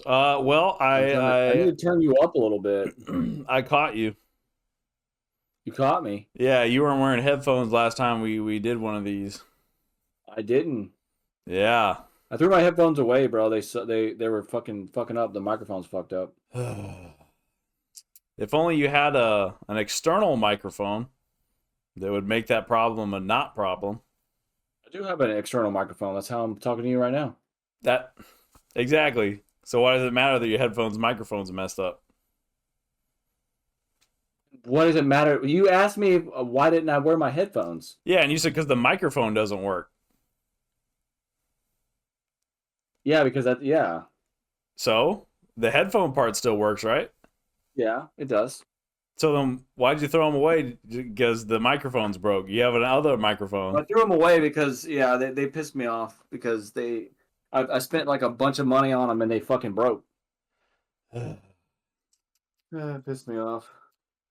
Well, I need to turn you up a little bit. I caught you. You caught me. Yeah, you weren't wearing headphones last time we did one of these. I didn't. Yeah. I threw my headphones away, bro. They were fucking up. The microphone's fucked up. If only you had an external microphone that would make that problem a not problem. I do have an external microphone. That's how I'm talking to you right now. That exactly. So why does it matter that your headphones microphone's messed up? What does it matter? You asked me why didn't I wear my headphones? Yeah, and you said because the microphone doesn't work. Yeah, because yeah. So the headphone part still works, right? Yeah, it does. So then why'd you throw them away? Because the microphone's broke. You have another microphone. I threw them away because they pissed me off because I spent like a bunch of money on them and they fucking broke. It pissed me off.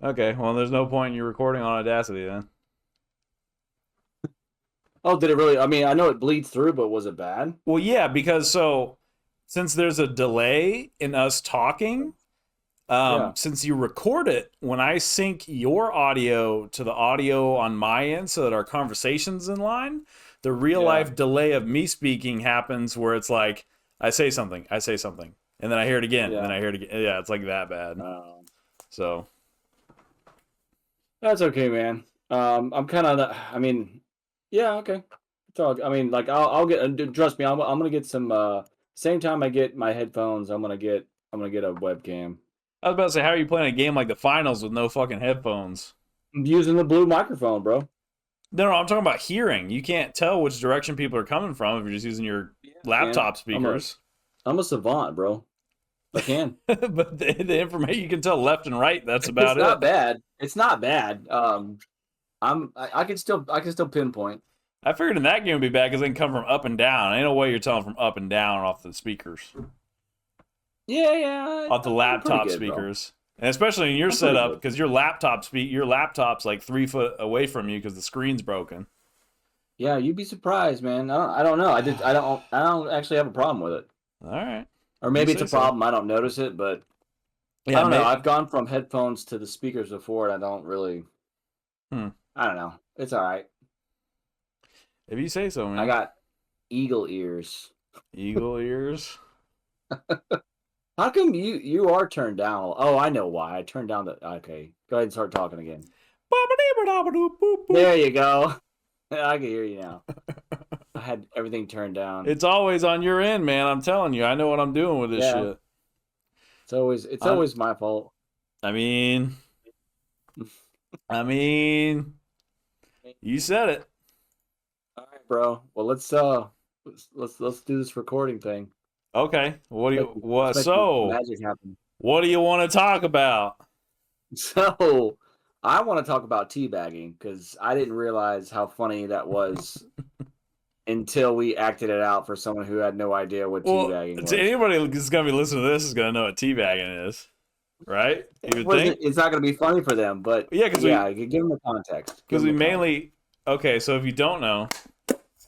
Okay, well, there's no point in you recording on Audacity then. Oh, did it really? I mean, I know it bleeds through, but was it bad? Well, yeah, because since there's a delay in us talking, since you record it, when I sync your audio to the audio on my end so that our conversation's in line, the real life delay of me speaking happens where it's like, I say something, and then I hear it again, and then I hear it again. Yeah, it's like that bad. So. That's okay, man. I'm kind of. I mean, yeah, okay. It's all. I mean, like I'll get. Trust me, I'm gonna get some. Same time I get my headphones, I'm gonna get a webcam. I was about to say, how are you playing a game like the finals with no fucking headphones? I'm using the blue microphone, bro. No, I'm talking about hearing. You can't tell which direction people are coming from if you're just using your laptop speakers. I'm a savant, bro. I can. But the information you can tell left and right. That's about it. It's not bad. It's not bad. I can still pinpoint. I figured in that game would be bad because they can come from up and down. Ain't no way you're telling from up and down off the speakers. Yeah. Off the laptop good, speakers, bro. And especially in your setup because your laptop's like 3 foot away from you because the screen's broken. Yeah, you'd be surprised, man. I don't know. I don't actually have a problem with it. All right. Or maybe it's a problem. I don't notice it, but yeah, I don't know. I've gone from headphones to the speakers before, and I don't really. I don't know. It's all right. If you say so, man. I got eagle ears. Eagle ears? How come you are turned down? Oh, I know why. I turned down the. Okay, go ahead and start talking again. There you go. I can hear you now. I had everything turned down. It's always on your end, man. I'm telling you. I know what I'm doing with this shit. It's always my fault. I mean, you said it. All right, bro. Well, let's do this recording thing. Okay. What do you what want to talk about? So, I want to talk about teabagging because I didn't realize how funny that was until we acted it out for someone who had no idea what teabagging was. Anybody who's going to be listening to this is going to know what teabagging is, right? You would think it's not going to be funny for them, but give them the context. Because we mainly okay. So if you don't know,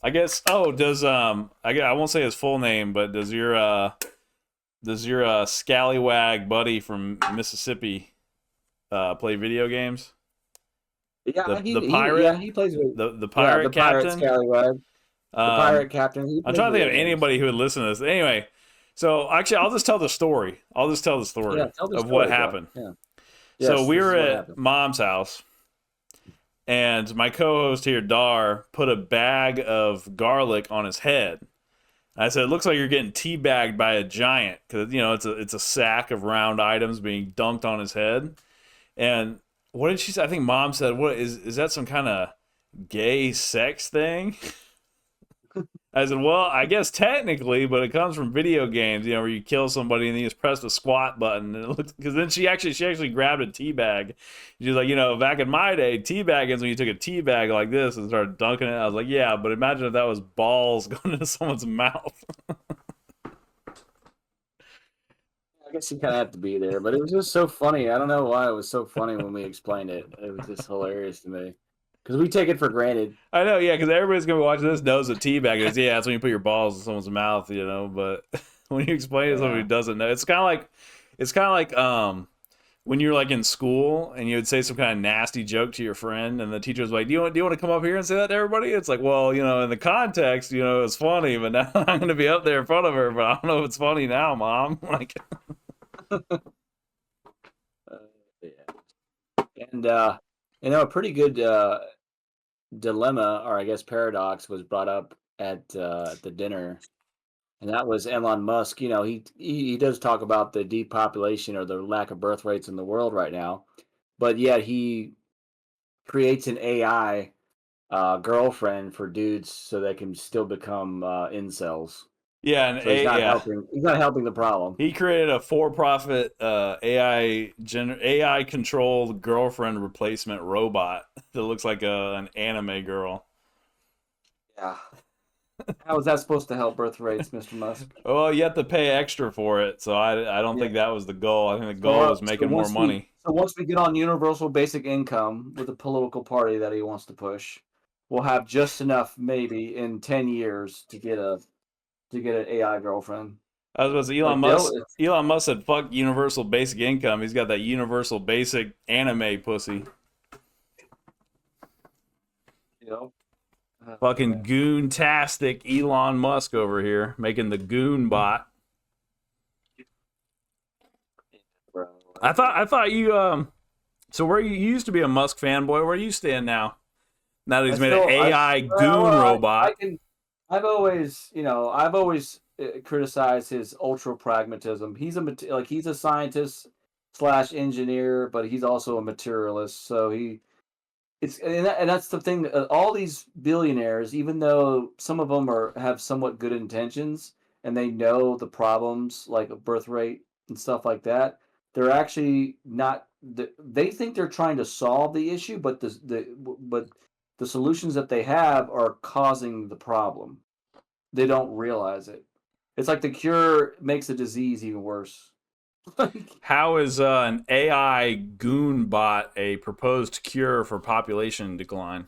I guess does I won't say his full name, but does your scallywag buddy from Mississippi play video games? Yeah, the pirate. He plays the pirate captain. Scallywag. The pirate captain. I'm trying to think of anybody who would listen to this. Anyway, so actually, I'll just tell the story. Of what happened. Yeah. So we were at Mom's house, and my co-host here, Dar, put a bag of garlic on his head. I said, "It looks like you're getting teabagged by a giant because it's a sack of round items being dunked on his head." And what did she say? I think Mom said, "What is that? Some kind of gay sex thing?" I said, well, I guess technically, but it comes from video games, where you kill somebody and then you just press the squat button. And it looks, because then she actually grabbed a tea bag. She's like, back in my day, tea bagging is when you took a tea bag like this and started dunking it. I was like, yeah, but imagine if that was balls going into someone's mouth. I guess you kind of have to be there, but it was just so funny. I don't know why it was so funny when we explained it. It was just hilarious to me. Because we take it for granted. I know, yeah, because everybody's going to be watching this knows what teabag is. Yeah, that's when you put your balls in someone's mouth, but when you explain it to somebody who doesn't know. It's kind of like when you're like in school and you would say some kind of nasty joke to your friend, and the teacher was like, "Do you want to come up here and say that to everybody?" It's like, well, in the context, it's funny, but now I'm going to be up there in front of her, but I don't know if it's funny now, Mom. Like, and a pretty good dilemma, or I guess paradox, was brought up at the dinner. And that was Elon Musk. He does talk about the depopulation or the lack of birth rates in the world right now, but yet he creates an AI girlfriend for dudes so they can still become incels. Yeah, and so he's not helping. He's not helping the problem. He created a for-profit AI controlled girlfriend replacement robot that looks like an anime girl. Yeah. How is that supposed to help birth rates, Mr. Musk? Well, you have to pay extra for it, so I don't think that was the goal. I think the goal was making more money. So once we get on universal basic income with the political party that he wants to push, we'll have just enough, maybe in 10 years, to get an AI girlfriend. I was about to say, Elon Musk said, "Fuck universal basic income." He's got that universal basic anime pussy. Fucking goon-tastic Elon Musk over here, making the goon bot. I thought you so where you used to be a Musk fanboy, where you stand now? Now that he's made an AI goon robot. I've always criticized his ultra pragmatism. He's a scientist / engineer, but he's also a materialist. So that's the thing. All these billionaires, even though some of them have somewhat good intentions and they know the problems like birth rate and stuff like that, they're actually not. They think they're trying to solve the issue, but the solutions that they have are causing the problem. They don't realize it. It's like the cure makes the disease even worse. How is an AI goon bot a proposed cure for population decline?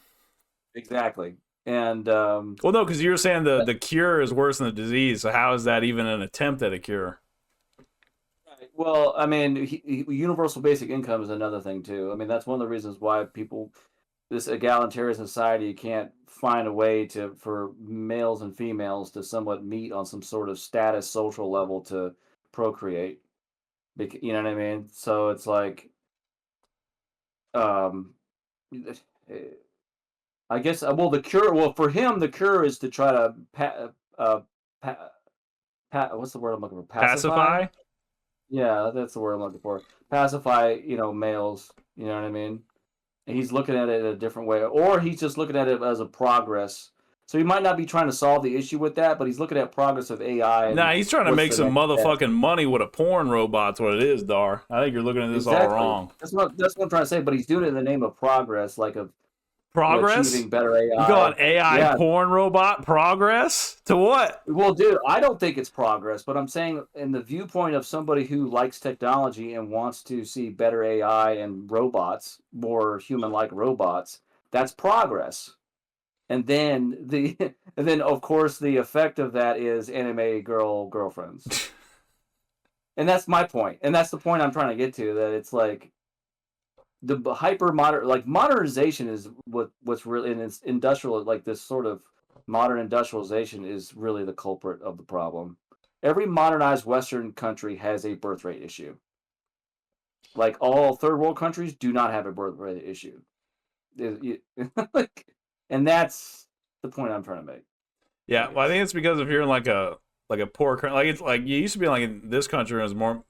Exactly. And well, no, because you're saying the cure is worse than the disease. So how is that even an attempt at a cure? Well, I mean, universal basic income is another thing too. I mean, that's one of the reasons why this egalitarian society can't find a way for males and females to somewhat meet on some sort of status social level to procreate. You know what I mean? So it's like, I guess, well, the cure, well, for him, the cure is to try to what's the word I'm looking for? Pacify? Yeah, that's the word I'm looking for. Pacify, males, you know what I mean? And he's looking at it a different way, or he's just looking at it as a progress. So he might not be trying to solve the issue with that, but he's looking at progress of AI. Nah, he's trying to make some motherfucking money with a porn robot's what it is, Dar. I think you're looking at this all wrong. That's what I'm trying to say, but he's doing it in the name of progress, like of progress? Achieving better AI. You call an AI porn robot progress? To what? Well, dude, I don't think it's progress, but I'm saying in the viewpoint of somebody who likes technology and wants to see better AI and robots, more human-like robots, that's progress. And then of course the effect of that is anime girlfriends. And that's my point. And that's the point I'm trying to get to, that it's like the modernization is what's really, in its industrial, like this sort of modern industrialization is really the culprit of the problem. Every modernized Western country has a birth rate issue. Like all third world countries do not have a birth rate issue. And that's the point I'm trying to make. Yeah, well, I think it's because if you're in like a poor country, like it's like you used to be like in this country, it was more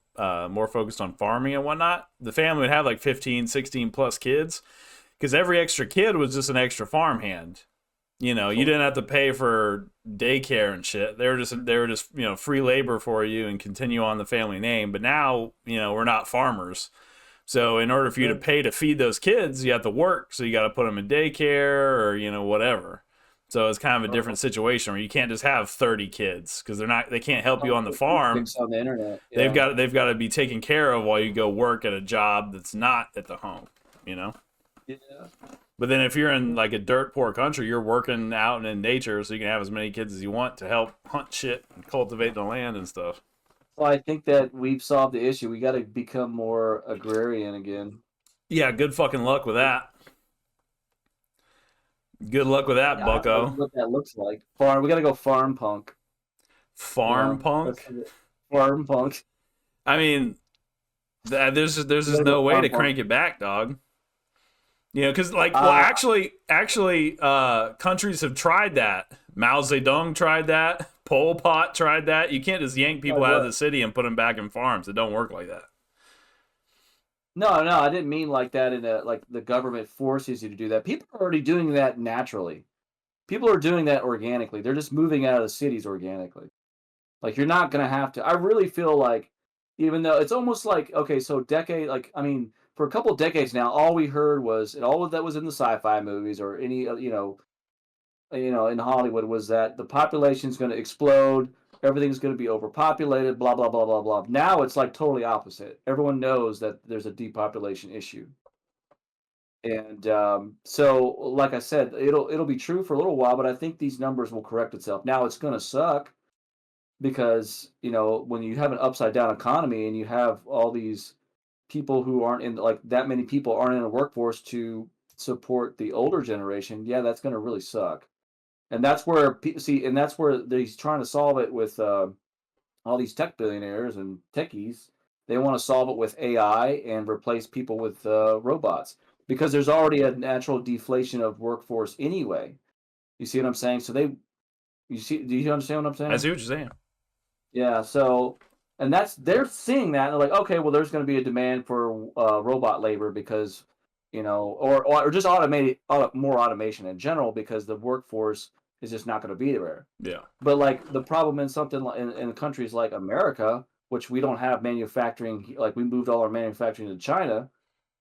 focused on farming and whatnot. The family would have like 15, 16 plus kids because every extra kid was just an extra farmhand. You didn't have to pay for daycare and shit. They were just free labor for you and continue on the family name. But now, we're not farmers. So in order for you to pay to feed those kids, you have to work. So you got to put them in daycare or, whatever. So it's kind of a different situation where you can't just have 30 kids because they can't help you on the farm. On the internet. Yeah. They've got to be taken care of while you go work at a job that's not at the home, Yeah. But then if you're in like a dirt poor country, you're working out and in nature, so you can have as many kids as you want to help hunt shit and cultivate the land and stuff. Well, I think that we've solved the issue. We got to become more agrarian again. Yeah, good fucking luck with that. Good luck with that, Yeah, I don't know bucko. what that looks like. Farm. We got to go farm punk. Farm punk? Farm punk. I mean, there's just no way to crank it back, dog. You know, because like, well, actually, countries have tried that. Mao Zedong tried that. Pol Pot tried that. You can't just yank people out of the city and put them back in farms. It don't work like that. No, I didn't mean like that in a like the government forces you to do that. People are already doing that naturally. People are doing that organically. They're just moving out of the cities organically. Like you're not gonna have to. I really feel like, even though it's almost like okay, so I mean, for a couple of decades now, all we heard was, and all of that was in the sci-fi movies or any in Hollywood, was that the population's going to explode, everything's going to be overpopulated, blah blah blah blah blah. Now it's like totally opposite. Everyone knows that there's a depopulation issue, and so like I said, it'll be true for a little while, but I think these numbers will correct itself. Now it's going to suck because when you have an upside down economy and you have all these people who aren't in, like, that many people aren't in a workforce to support the older generation, yeah, that's going to really suck. And that's where and that's where he's trying to solve it with all these tech billionaires and techies. They want to solve it with AI and replace people with robots, because there's already a natural deflation of workforce anyway. You see what I'm saying? So do you understand what I'm saying? I see what you're saying. Yeah. So, and they're seeing that, and they're like, okay, well, there's going to be a demand for robot labor because, or just more automation in general, because the workforce is just not going to be there. Yeah. But like the problem in something like in countries like America, which we don't have manufacturing, like we moved all our manufacturing to China,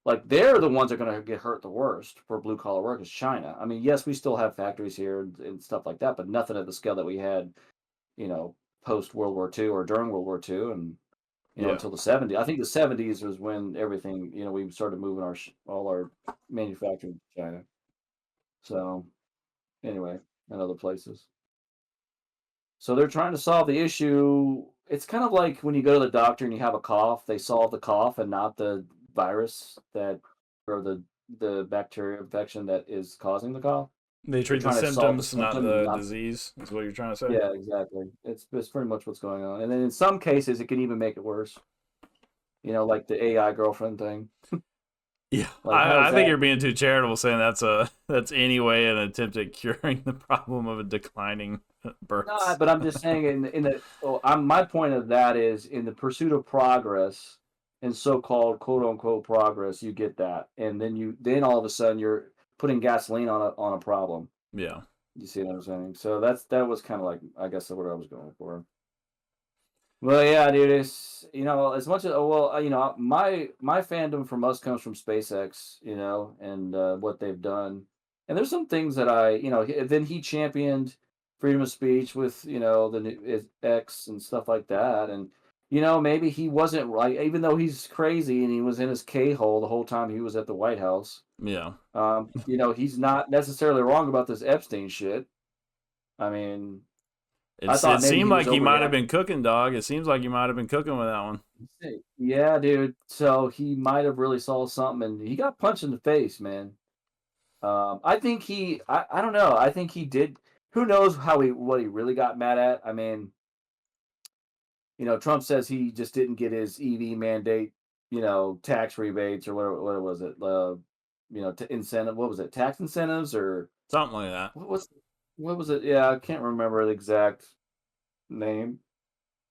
like they're the ones that are going to get hurt the worst for blue collar workers. China. I mean, yes, we still have factories here and stuff like that, but nothing at the scale that we had, post World War II or during World War II, and until the 70s. I think the 70s was when everything, we started moving all our manufacturing to China. So anyway, and other places. So they're trying to solve the issue. It's kind of like when you go to the doctor and you have a cough, they solve the cough and not the virus or the bacteria infection that is causing the cough. They treat the symptoms, not the disease, is what you're trying to say. Yeah, exactly. It's pretty much what's going on. And then in some cases, it can even make it worse. Like the AI girlfriend thing. Yeah, I think you're being too charitable saying that's anyway an attempt at curing the problem of a declining birth. No, but I'm just saying my point of that is, in the pursuit of progress and so-called quote unquote progress, you get that, and then all of a sudden you're putting gasoline on a problem. Yeah. You see what I'm saying? So that was kind of like, I guess, what I was going for. Well, yeah, dude, it's, as much as, my fandom for Musk comes from SpaceX, and what they've done. And there's some things that then he championed freedom of speech with, the new X and stuff like that. And, maybe he wasn't right, even though he's crazy and he was in his K-hole the whole time he was at the White House. Yeah. He's not necessarily wrong about this Epstein shit. I mean, it seemed like he might have been cooking, dog. It seems like he might have been cooking with that one. Yeah, dude. So he might have really saw something, and he got punched in the face, man. I think I don't know. I think he did. Who knows what he really got mad at? I mean, Trump says he just didn't get his EV mandate, tax rebates or what was it? Incentive. What was it? Tax incentives or something like that. What was it? Yeah, I can't remember the exact name,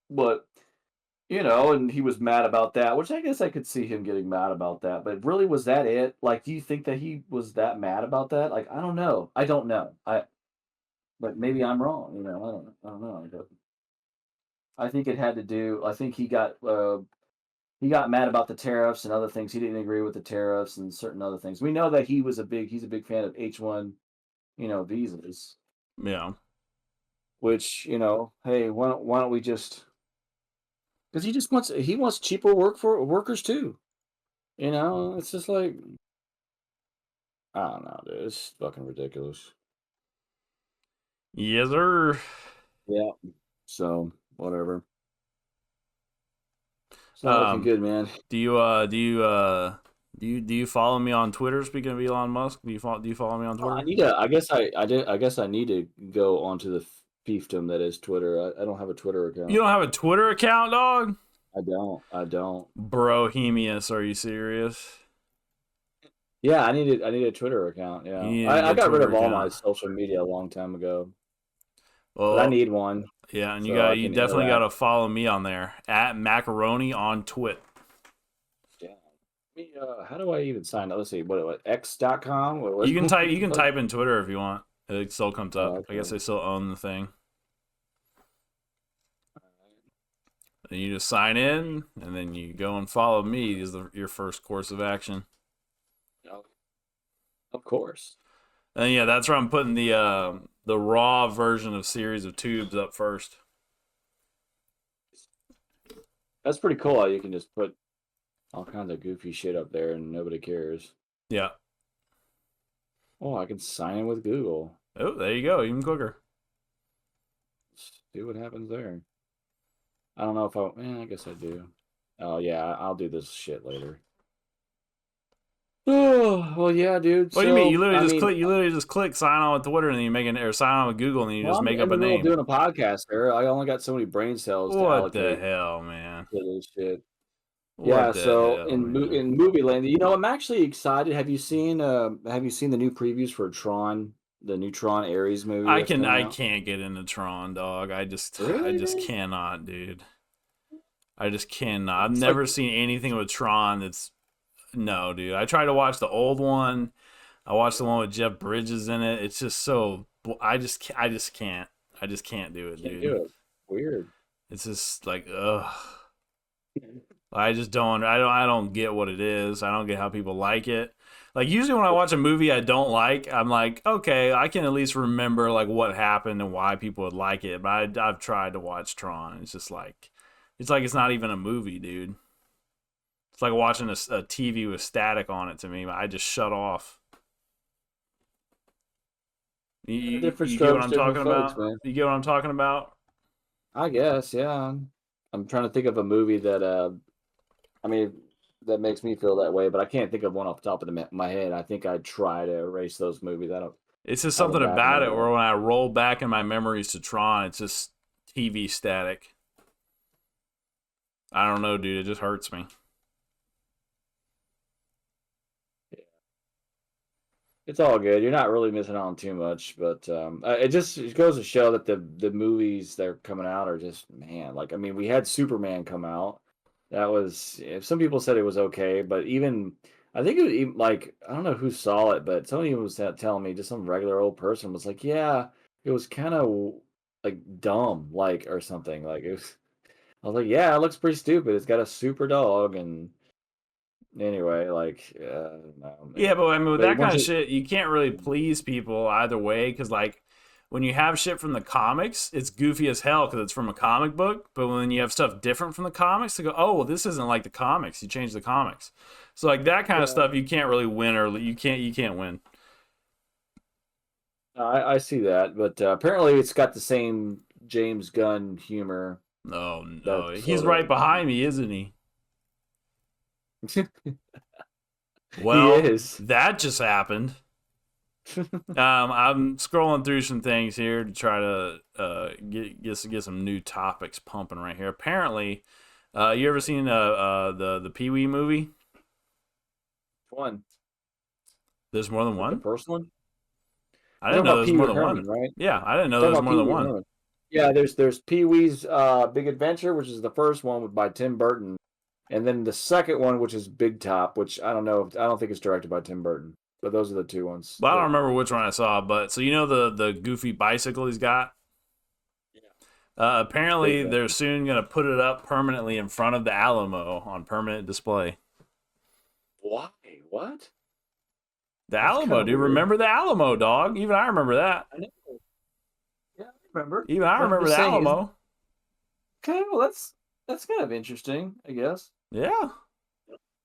but and he was mad about that, which I guess I could see him getting mad about that. But really, was that it? Like, do you think that he was that mad about that? Like, I don't know. But maybe I'm wrong. I don't know. I think it had to do. I think he got mad about the tariffs and other things. He didn't agree with the tariffs and certain other things. We know that he's a big fan of H-1, visas. Yeah. Which, hey, why don't we just, because he wants cheaper work for workers too. It's just like, I don't know, dude. It's fucking ridiculous. Yes, sir. Yeah. So whatever. It's not looking good, man. Do you follow me on Twitter? Speaking of Elon Musk, do you follow me on Twitter? I need to. I guess I need to go onto the fiefdom that is Twitter. I don't have a Twitter account. You don't have a Twitter account, dog? I don't. Brohemius, are you serious? Yeah, I need a Twitter account. Yeah, I got rid of all my social media a long time ago. Well, but I need one. Yeah, and so you definitely got to follow me on there at macaroni on Twit. Yeah. How do I even sign up? Let's see. What x.com? You can type in Twitter if you want. It still comes up. Okay. I guess they still own the thing. And you just sign in, and then you go and follow me is your first course of action. Of course. And yeah, that's where I'm putting the raw version of Series of Tubes up first. That's pretty cool how you can just put all kinds of goofy shit up there and nobody cares. Yeah. Oh, I can sign in with Google. Oh, there you go. Even quicker. Let's see what happens there. I don't know if I guess I do. Oh, yeah, I'll do this shit later. Oh, well, yeah, dude. What do you mean? You literally just click sign on with Twitter, and then you make or sign on with Google, and then you just make up a name. I'm doing a podcast, sir. I only got so many brain cells. What the hell, man? Shit. Yeah. So in movie land, I'm actually excited. Have you seen the new previews for Tron, the new Tron Ares movie? I can't get into Tron, dog. I just cannot, dude. I just cannot. I've never seen anything with Tron that's. No, dude. I tried to watch the old one. I watched the one with Jeff Bridges in it. It's just so. I just can't. I just can't do it, dude. Do it. Weird. It's just like, ugh. I just don't. I don't get what it is. I don't get how people like it. Like usually when I watch a movie I don't like, I'm like, okay, I can at least remember like what happened and why people would like it. But I've tried to watch Tron. It's just like, it's not even a movie, dude. It's like watching a TV with static on it to me. I just shut off. You get what I'm talking about? Man. You get what I'm talking about? I guess, yeah. I'm trying to think of a movie that, that makes me feel that way, but I can't think of one off the top of my head. I think I'd try to erase those movies. It's just something about it where when I roll back in my memories to Tron, it's just TV static. I don't know, dude. It just hurts me. It's all good. You're not really missing out on too much, but it goes to show that the movies that are coming out are just, man. Like, I mean, we had Superman come out. That was, some people said it was okay, but even I think it was even, like, I don't know who saw it, but somebody was telling me, just some regular old person was like, yeah, it was kind of like dumb, like, or something. Like it was. I was like, yeah, it looks pretty stupid. It's got a super dog and. Anyway, like, yeah, but I mean, with that kind of shit, you can't really please people either way. Because, like, when you have shit from the comics, it's goofy as hell because it's from a comic book. But when you have stuff different from the comics, they go, "Oh, well, this isn't like the comics. You changed the comics." So, like that kind of stuff, you can't really win, or you can't win. I see that, but apparently, it's got the same James Gunn humor. No, he's right behind me, isn't he? Well, that just happened. I'm scrolling through some things here to try to get some new topics pumping right here. Apparently, you ever seen the Pee Wee movie? One. There's more than one? The first one? I didn't know there was more than one. Right? Yeah, I didn't know there was more than one. Herman. Yeah, there's Pee Wee's Big Adventure, which is the first one by Tim Burton. And then the second one, which is Big Top, which I don't know. I don't think it's directed by Tim Burton. But those are the two ones. Well, I don't remember which one I saw. But so you know the goofy bicycle he's got? Yeah. Apparently, they're soon going to put it up permanently in front of the Alamo on permanent display. Why? What? The Alamo, dude. Weird. Remember the Alamo, dog? Even I remember that. I know. Yeah, I remember. Even I remember the Alamo. Okay, well, that's kind of interesting, I guess. Yeah.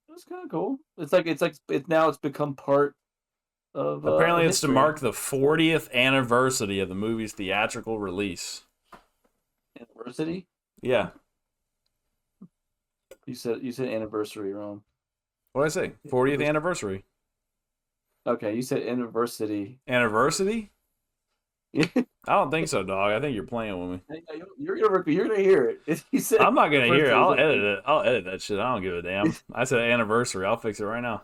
That's kind of cool. It's become part Apparently, it's history. to mark the 40th anniversary of the movie's theatrical release. Anniversary? Yeah. You said anniversary wrong. What did I say? 40th anniversary. Okay, you said anniversary. Anniversary? I don't think so, dog. I think you're playing with me. You're gonna hear it. You said I'm not gonna hear it. I'll edit it. I'll edit that shit. I don't give a damn. I said anniversary. I'll fix it right now.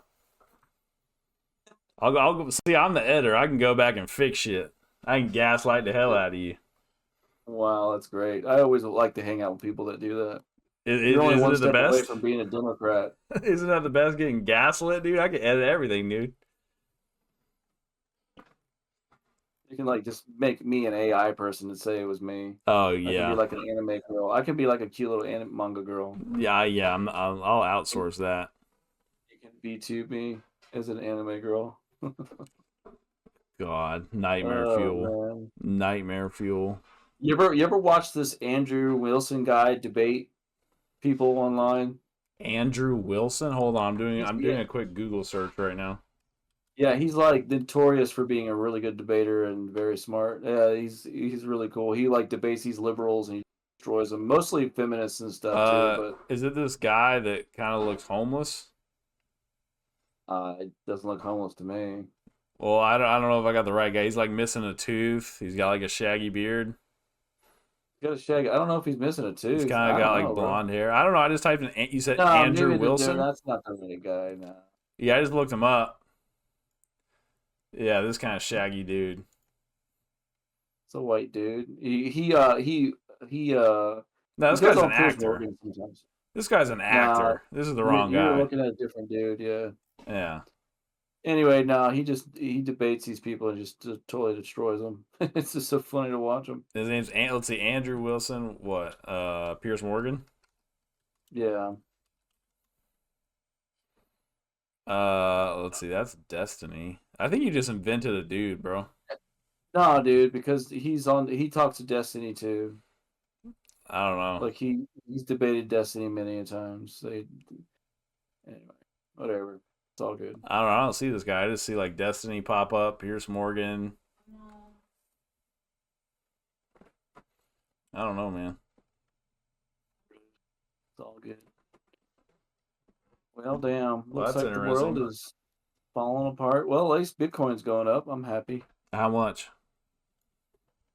I'll go see. I'm the editor. I can go back and fix shit. I can gaslight the hell out of you. Wow, that's great. I always like to hang out with people that do that. You're only one step away from being a Democrat. Isn't that the best? Getting gaslit, dude. I can edit everything, dude. You can like just make me an AI person and say it was me. Oh yeah. I can be like an anime girl. I can be like a cute little manga girl. Yeah. I'll outsource that. You can B2 me as an anime girl. God, nightmare fuel. Man. Nightmare fuel. You ever watch this Andrew Wilson guy debate people online? Andrew Wilson? Hold on, I'm doing a quick Google search right now. Yeah, he's like notorious for being a really good debater and very smart. Yeah, he's really cool. He like debates these liberals and he destroys them, mostly feminists and stuff too. But is it this guy that kind of looks homeless? It doesn't look homeless to me. Well, I don't know if I got the right guy. He's like missing a tooth. He's got like a shaggy beard. He's got a shaggy. I don't know if he's missing a tooth. He's kind of got like blonde hair. I don't know. I just typed in. You said Andrew Wilson. That's not the right guy. No. Yeah, I just looked him up. Yeah, this kind of shaggy dude. It's a white dude. No, this guy's an actor. This guy's an actor. This is the wrong guy. You're looking at a different dude, yeah. Yeah. Anyway, no, he debates these people and just totally destroys them. It's just so funny to watch him. His name's let's see, Andrew Wilson. What? Piers Morgan. Yeah. Let's see. That's Destiny. I think you just invented a dude, bro. No, dude, because he talks to Destiny too. I don't know. Like he's debated Destiny many a times. Anyway, whatever. It's all good. I don't know. I don't see this guy. I just see like Destiny pop up, Piers Morgan. I don't know, man. It's all good. Well, damn. Looks like the world is falling apart. Well, at least Bitcoin's going up. I'm happy. How much?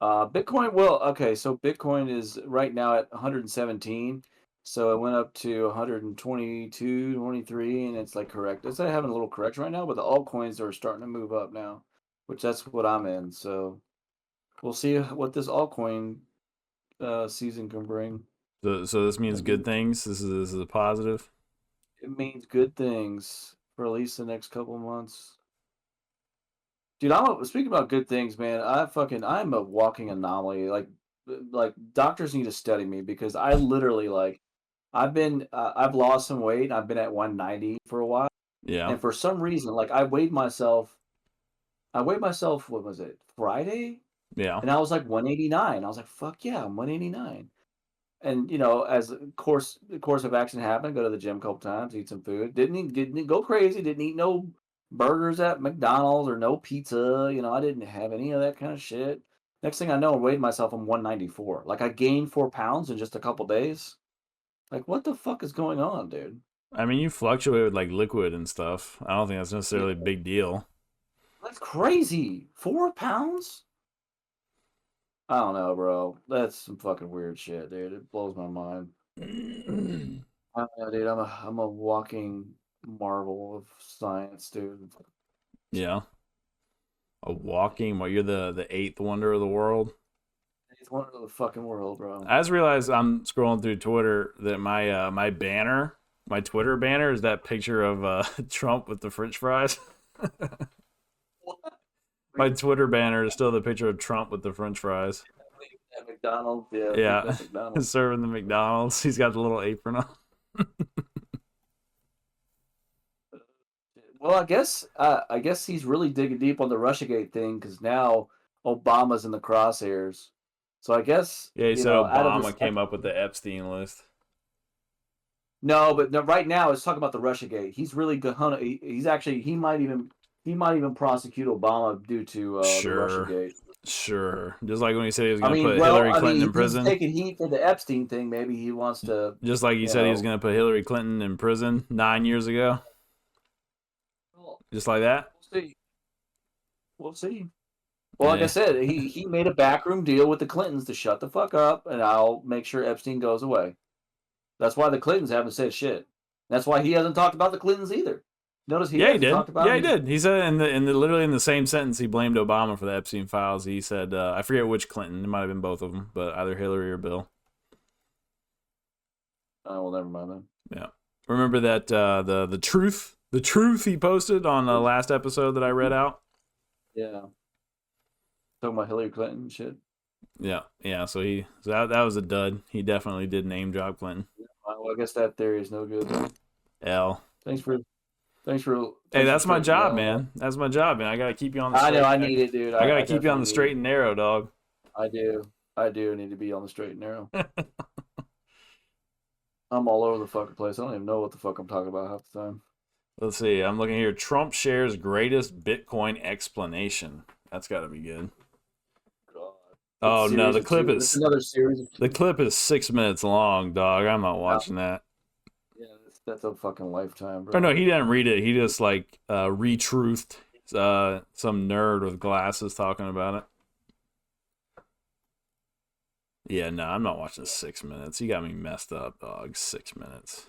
Bitcoin, well, okay, so Bitcoin is right now at 117. So it went up to 122, 23, and it's like correct. It's like having a little correction right now, but the altcoins are starting to move up now, which that's what I'm in. So we'll see what this altcoin season can bring. So this means good things? This is a positive? It means good things for at least the next couple of months. Dude, speaking about good things, man. I'm a walking anomaly. Like doctors need to study me because I literally I've lost some weight. And I've been at 190 for a while. Yeah. And for some reason, like I weighed myself. What was it? Friday? Yeah. And I was like 189. I was like, fuck yeah, I'm 189. And as the course of action happened, go to the gym a couple times, eat some food. Didn't go crazy. Didn't eat no burgers at McDonald's or no pizza. I didn't have any of that kind of shit. Next thing I know, I weighed myself. I'm 194. Like I gained 4 pounds in just a couple days. Like what the fuck is going on, dude? I mean, you fluctuate with like liquid and stuff. I don't think that's necessarily a big deal. That's crazy. 4 pounds? I don't know, bro. That's some fucking weird shit, dude. It blows my mind. I don't know, dude. I'm a walking marvel of science, dude. Yeah. A walking, you're the eighth wonder of the world? Eighth wonder of the fucking world, bro. I just realized I'm scrolling through Twitter that my banner, my Twitter banner is that picture of Trump with the French fries. What? My Twitter banner is still the picture of Trump with the French fries. At McDonald's, yeah. Yeah, McDonald's. Serving the McDonald's. He's got the little apron on. Well, I guess he's really digging deep on the Russiagate thing because now Obama's in the crosshairs. So I guess he said Obama came up with the Epstein list. No, but right now it's talking about the Russiagate. He's really good. He he might even prosecute Obama due to the Russiagate. Sure. Just like when he said he was going to put Hillary Clinton in prison. He's taking heat for the Epstein thing. Maybe he wants to. Just like he said he was going to put Hillary Clinton in prison 9 years ago. Well, just like that. We'll see. Well, like I said, he made a backroom deal with the Clintons to shut the fuck up, and I'll make sure Epstein goes away. That's why the Clintons haven't said shit. That's why he hasn't talked about the Clintons either. Notice he did. Talked about he did. He said literally in the same sentence he blamed Obama for the Epstein files. He said, I forget which Clinton. It might have been both of them, but either Hillary or Bill. Oh, well, never mind then. Yeah. Remember that the truth he posted on the last episode that I read out? Yeah. Talking about Hillary Clinton and shit. Yeah. So that was a dud. He definitely did name drop Clinton. Well, I guess that theory is no good. L. Thanks for. Hey, that's my job, man. That's my job, man. I gotta keep you on the. I know. I need it, dude. I gotta keep you on the straight and narrow, dog. I do need to be on the straight and narrow. I'm all over the fucking place. I don't even know what the fuck I'm talking about half the time. Let's see. I'm looking here. Trump shares greatest Bitcoin explanation. That's got to be good. God. Oh no, the clip is another series. The clip is 6 minutes long, dog. I'm not watching that. Yeah, that's a fucking lifetime, bro. Oh no, he didn't read it. He just like retruthed some nerd with glasses talking about it. Yeah, no, I'm not watching 6 minutes. You got me messed up, dog. 6 minutes.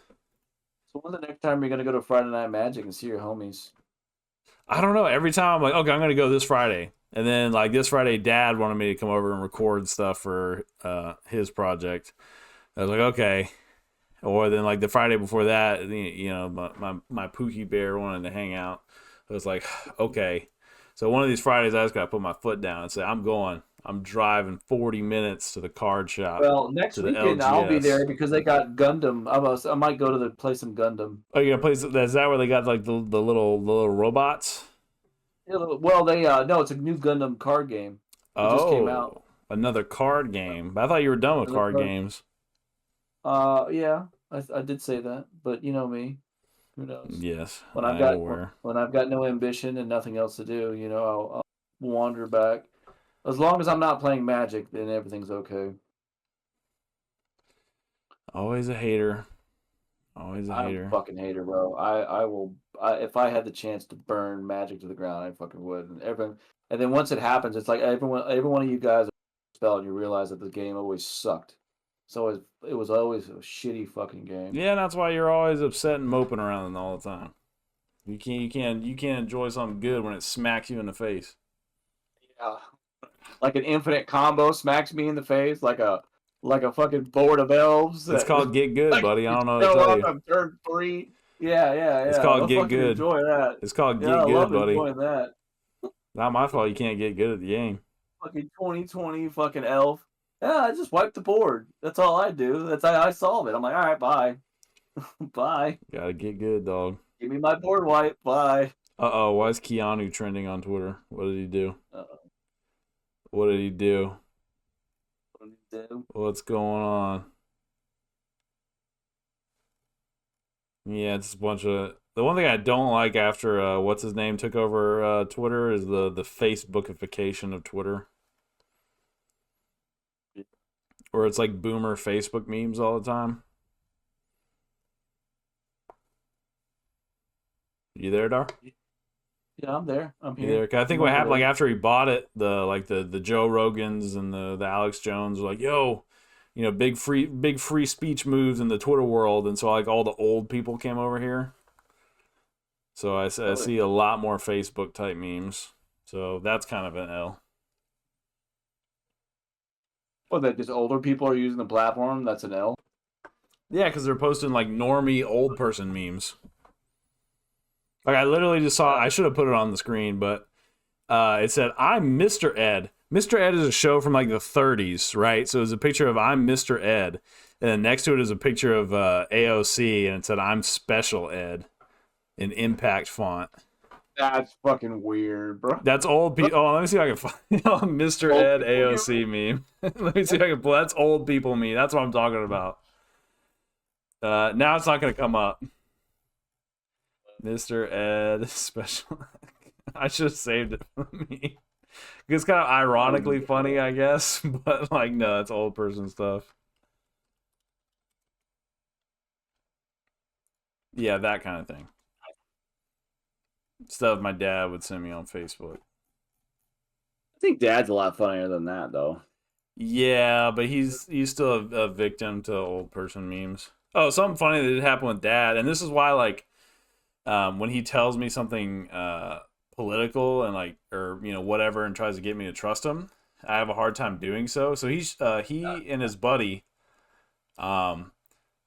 So when's the next time you're gonna go to Friday Night Magic and see your homies? I don't know. Every time I'm like, okay, I'm gonna go this Friday, and then like this Friday, Dad wanted me to come over and record stuff for his project. I was like, okay. Or then like the Friday before that, you know, my Pookie Bear wanted to hang out. I was like, okay. So one of these Fridays, I just gotta put my foot down and say, I'm going. I'm driving 40 minutes to the card shop. Well, next weekend I'll be there because they got Gundam. I might go to play some Gundam. Oh, you gonna play? Is that where they got like the little robots? Yeah, well, they no, it's a new Gundam card game. It just came out. Another card game. I thought you were done with card games. Yeah, I did say that, but you know me. Who knows? Yes. When I've got no ambition and nothing else to do, you know, I'll wander back. As long as I'm not playing Magic, then everything's okay. Always a hater. Always a hater. I'm a fucking hater, bro. I will. If I had the chance to burn Magic to the ground, I fucking would. And then once it happens, it's like every one of you guys spell, and you realize that the game always sucked. So it was always a shitty fucking game. Yeah, and that's why you're always upset and moping around all the time. You can't enjoy something good when it smacks you in the face. Yeah. Like an infinite combo smacks me in the face, like a fucking board of elves. It's called Get Good, like, buddy. I don't know what to tell you. On turn 3. Yeah. It's called Get Good. Enjoy that. It's called Get Good, buddy. Enjoying that. Not my fault. You can't get good at the game. Fucking 2020 fucking elf. Yeah, I just wipe the board. That's all I do. That's how I solve it. I'm like, all right, bye. Bye. Gotta get good, dog. Give me my board wipe. Bye. Uh-oh. Why is Keanu trending on Twitter? What did he do? What did he do? What's going on? Yeah, it's a bunch of... The one thing I don't like after what's his name took over Twitter is the Facebookification of Twitter. Or it's like boomer Facebook memes all the time. You there, Dar? Yeah, I'm there. I'm here. I think what happened, like after he bought it, the Joe Rogans and the Alex Jones were like, "Yo, you know, big free speech moves in the Twitter world," and so like all the old people came over here. So I see a lot more Facebook type memes. So that's kind of an L. Well, that just older people are using the platform. That's an L. Yeah, because they're posting like normie old person memes. Like I literally just saw. I should have put it on the screen, but it said, "I'm Mr. Ed." Mr. Ed is a show from like the 30s, right? So it's a picture of "I'm Mr. Ed," and then next to it is a picture of AOC, and it said, "I'm Special Ed," in impact font. That's fucking weird, bro. That's old people. Oh, let me see if I can find Mr. Ed AOC meme. Let me see if I can pull. That's old people meme. That's what I'm talking about. Now it's not going to come up. Mr. Ed special. I should have saved it for me. It's kind of ironically funny, I guess, but like, no, it's old person stuff. Yeah, that kind of thing. Stuff my dad would send me on Facebook. I think Dad's a lot funnier than that, though. Yeah, but he's still a victim to old person memes. Oh, something funny that did happen with Dad, and this is why, like, when he tells me something political and like, or whatever, and tries to get me to trust him, I have a hard time doing so. So he and his buddy, I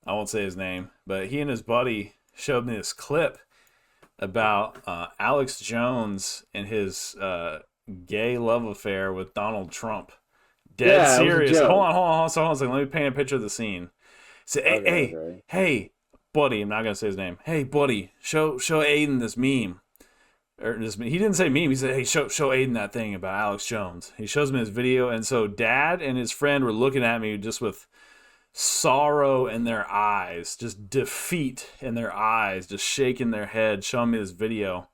won't say his name, but he and his buddy showed me this clip about Alex Jones and his gay love affair with Donald Trump. Dead serious. Hold on a second. Let me paint a picture of the scene. Say, hey, buddy. I'm not gonna say his name. Hey, buddy, show Aiden this meme. He didn't say meme. He said, hey, show Aiden that thing about Alex Jones. He shows me his video, and so Dad and his friend were looking at me just with sorrow in their eyes, just defeat in their eyes, just shaking their head, showing me this video.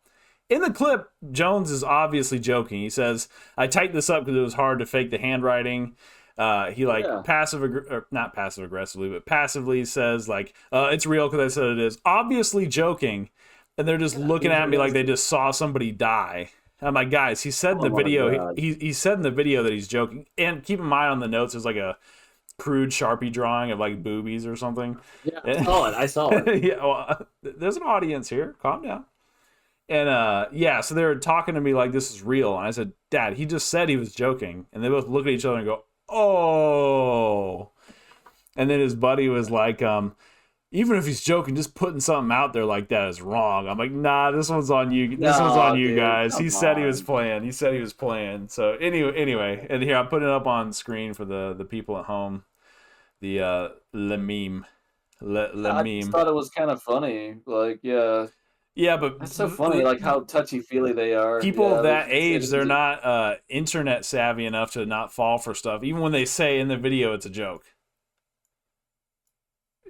In the clip, Jones is obviously joking. He says, I typed this up because it was hard to fake the handwriting. He not passive aggressively, but passively says like, it's real because I said it is. Obviously joking. And they're just looking at me like they just saw somebody die. I'm like, guys, he said in the video, he said in the video that he's joking. And keep in mind on the notes, there's like a crude Sharpie drawing of like boobies or something. Yeah, I saw it. Yeah, well, there's an audience here. Calm down. And so they were talking to me like this is real. And I said, Dad, he just said he was joking. And they both look at each other and go, oh. And then his buddy was like, even if he's joking, just putting something out there like that is wrong. I'm like, nah, this one's on you. This one's on you, guys. He said he was playing. So anyway, and here I'm putting it up on screen for the people at home. The le meme. I just thought it was kind of funny. Like, yeah. Yeah, but it's so funny, like how touchy-feely they are. People of that age, they're not internet savvy enough to not fall for stuff, even when they say in the video it's a joke.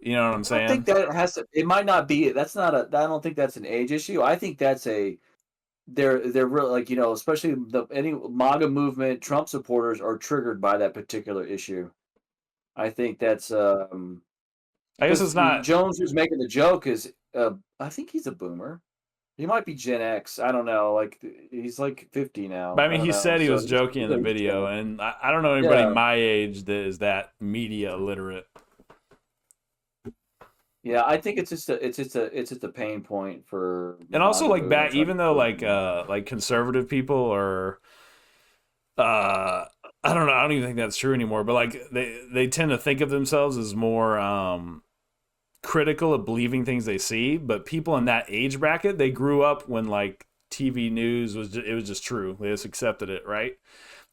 You know what I'm saying? I think that it might not be. I don't think that's an age issue. I think that's they're real, like, especially any MAGA movement, Trump supporters are triggered by that particular issue. I think that's. I guess it's not. Jones, who's making the joke, is. I think he's a boomer. He might be Gen X. I don't know. Like, he's like 50 now. But I mean, he said he was joking in the video, and I don't know anybody my age that is that media illiterate. Yeah, I think it's just a pain point for. And also, like, back, even though like conservative people are, I don't know, I don't even think that's true anymore. But like they tend to think of themselves as more critical of believing things they see. But people in that age bracket, they grew up when like TV news was just true. They just accepted it, right?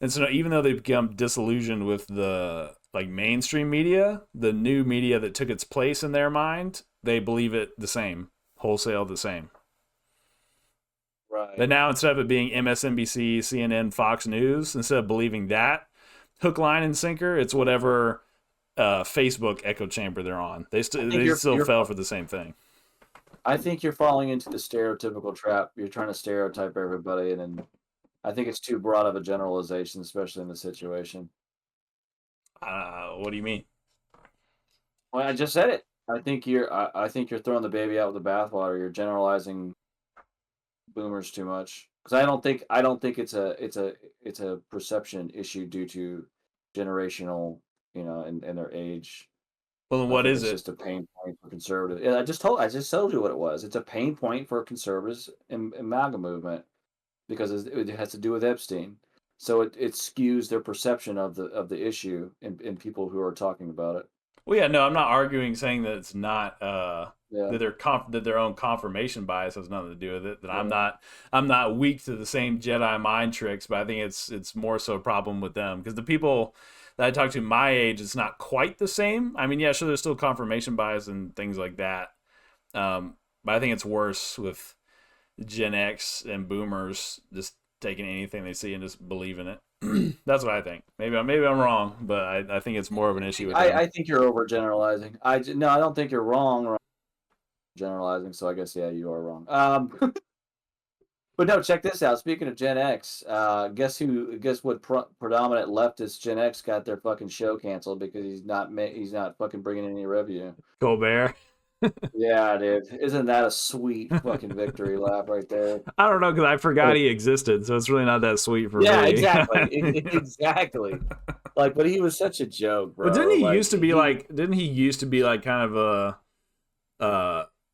And so even though they become disillusioned with the like mainstream media, the new media that took its place in their mind, they believe it the same, wholesale the same. Right. But now instead of it being MSNBC, CNN, Fox News, instead of believing that hook, line, and sinker, it's whatever Facebook echo chamber they're on. They still fell for the same thing. I think you're falling into the stereotypical trap. You're trying to stereotype everybody, and then I think it's too broad of a generalization, especially in the situation. What do you mean? Well, I just said it. I think you're throwing the baby out with the bathwater. You're generalizing boomers too much, because I don't think it's a perception issue due to generational, and their age. Well, then what is it? It's just a pain point for conservatives. Yeah, I just told you what it was. It's a pain point for conservatives in MAGA movement, because it has to do with Epstein. So it skews their perception of the issue in people who are talking about it. Well, yeah, no, I'm not arguing saying that it's not that their own confirmation bias has nothing to do with it. That I'm not weak to the same Jedi mind tricks, but I think it's more so a problem with them, because the people that I talk to my age, it's not quite the same. I mean, yeah, sure, there's still confirmation bias and things like that, but I think it's worse with Gen X and Boomers just taking anything they see and just believing it. That's what I think. Maybe I'm wrong, but I think it's more of an issue with them. I think you're overgeneralizing. I don't think you're wrong generalizing. So I guess, yeah, you are wrong. But no, check this out. Speaking of Gen X, guess what predominant leftist Gen X got their fucking show canceled because he's not fucking bringing any revenue. Colbert. Yeah, dude. Isn't that a sweet fucking victory lap right there? I don't know, because I forgot he existed, so it's really not that sweet for me. Yeah, exactly. Exactly. Like, but he was such a joke, bro. But didn't he used to be like? Didn't he used to be like kind of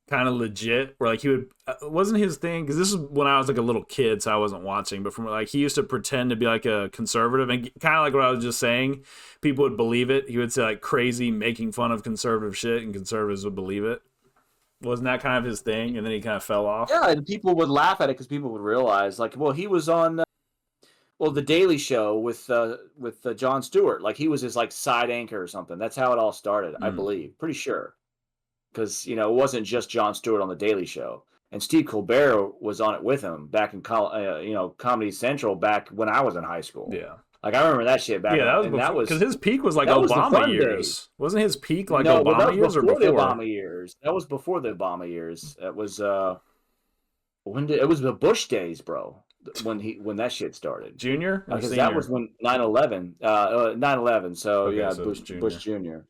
kind of legit? Where like he would wasn't his thing? Because this is when I was like a little kid, so I wasn't watching. But from like he used to pretend to be like a conservative, and kind of like what I was just saying, people would believe it. He would say like crazy, making fun of conservative shit, and conservatives would believe it. Wasn't that kind of his thing? And then he kind of fell off. Yeah, and people would laugh at it because people would realize, like, well, he was on, the Daily Show with Jon Stewart. Like, he was his like side anchor or something. That's how it all started, I believe. Pretty sure, because it wasn't just Jon Stewart on the Daily Show, and Steve Colbert was on it with him back in Comedy Central back when I was in high school. Yeah. Like, I remember that shit back then. Yeah, that was because his peak was like Obama years. Wasn't his peak like Obama years or before? The Obama years. That was before the Obama years. That was it was the Bush days, bro. When that shit started. Junior? Because that was when 9/11. 9/11. So okay, yeah, so Bush Junior.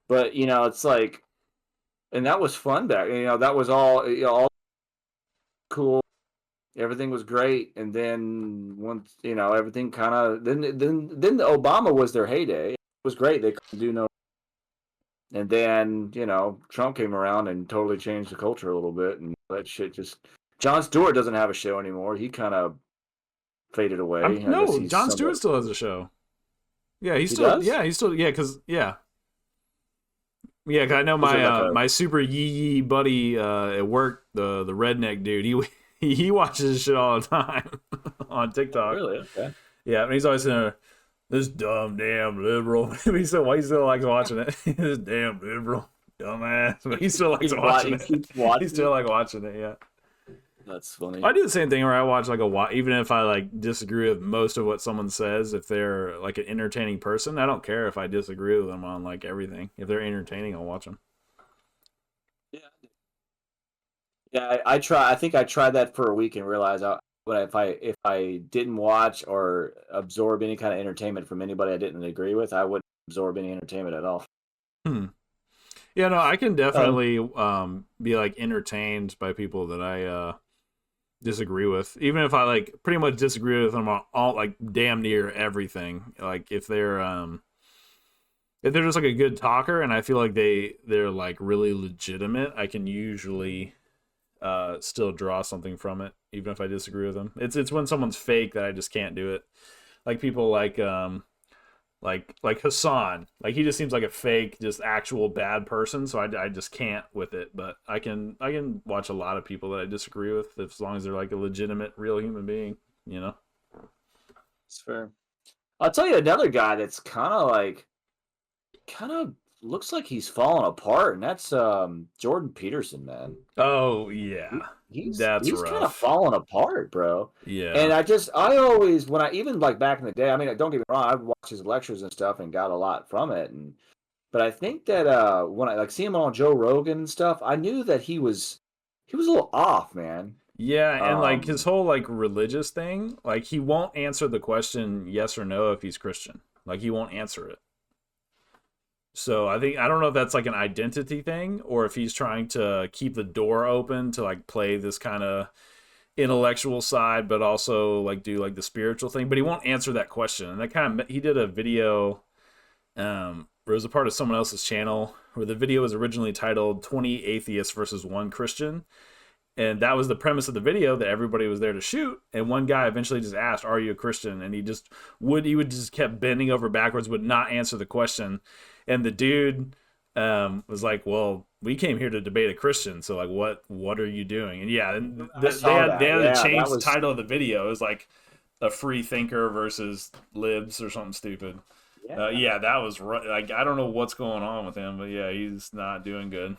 But it's like, and that was fun back. That was all cool. Everything was great, and then once everything kind of then the Obama was their heyday. It was great. They couldn't do no, and then Trump came around and totally changed the culture a little bit, and that shit just. Jon Stewart doesn't have a show anymore. He kind of faded away. No, Jon Stewart still has a show. Yeah, he still. Does? Yeah, he's still. Yeah, because yeah. Yeah, cause I know my super yee buddy at work, the redneck dude. He watches shit all the time on TikTok. Oh, really? Okay. Yeah, and he's always saying, "This dumb damn liberal." He still likes watching it. This damn liberal dumbass. But he still likes watching it. He still like watching it. Yeah. That's funny. I do the same thing where I watch even if I like disagree with most of what someone says. If they're like an entertaining person, I don't care if I disagree with them on like everything. If they're entertaining, I'll watch them. Yeah, I try. I think I tried that for a week and realized if I didn't watch or absorb any kind of entertainment from anybody I didn't agree with, I wouldn't absorb any entertainment at all. Yeah, no, I can definitely be like entertained by people that I disagree with, even if I like pretty much disagree with them on all like damn near everything. Like if they're just like a good talker and I feel like they're like really legitimate, I can usually still draw something from it, even if I disagree with them. It's when someone's fake that I just can't do it. Like people like Hassan, like he just seems like a fake, just actual bad person. So I just can't with it. But I can watch a lot of people that I disagree with, as long as they're like a legitimate, real human being. It's fair. I'll tell you another guy that's kind of looks like he's falling apart, and that's Jordan Peterson, man. Oh yeah, he's rough. Kind of falling apart, bro. Yeah. And I always, when I even like back in the day, I mean, don't get me wrong, I've watched his lectures and stuff and got a lot from it, but I think that when I like see him on Joe Rogan and stuff, I knew that he was a little off, man. Yeah, and like his whole like religious thing, like he won't answer the question yes or no if he's Christian. Like he won't answer it. So I don't know if that's like an identity thing or if he's trying to keep the door open to like play this kind of intellectual side, but also like do like the spiritual thing. But he won't answer that question. And that kind of, he did a video, where it was a part of someone else's channel where the video was originally titled 20 Atheists versus 1 Christian. And that was the premise of the video that everybody was there to shoot. And one guy eventually just asked, "Are you a Christian?" And he would just kept bending over backwards, would not answer the question. And the dude was like, "Well, we came here to debate a Christian, so like, what are you doing?" And yeah, they had to change the title of the video. It was like a free thinker versus libs or something stupid. Yeah, that was like, I don't know what's going on with him, but yeah, he's not doing good.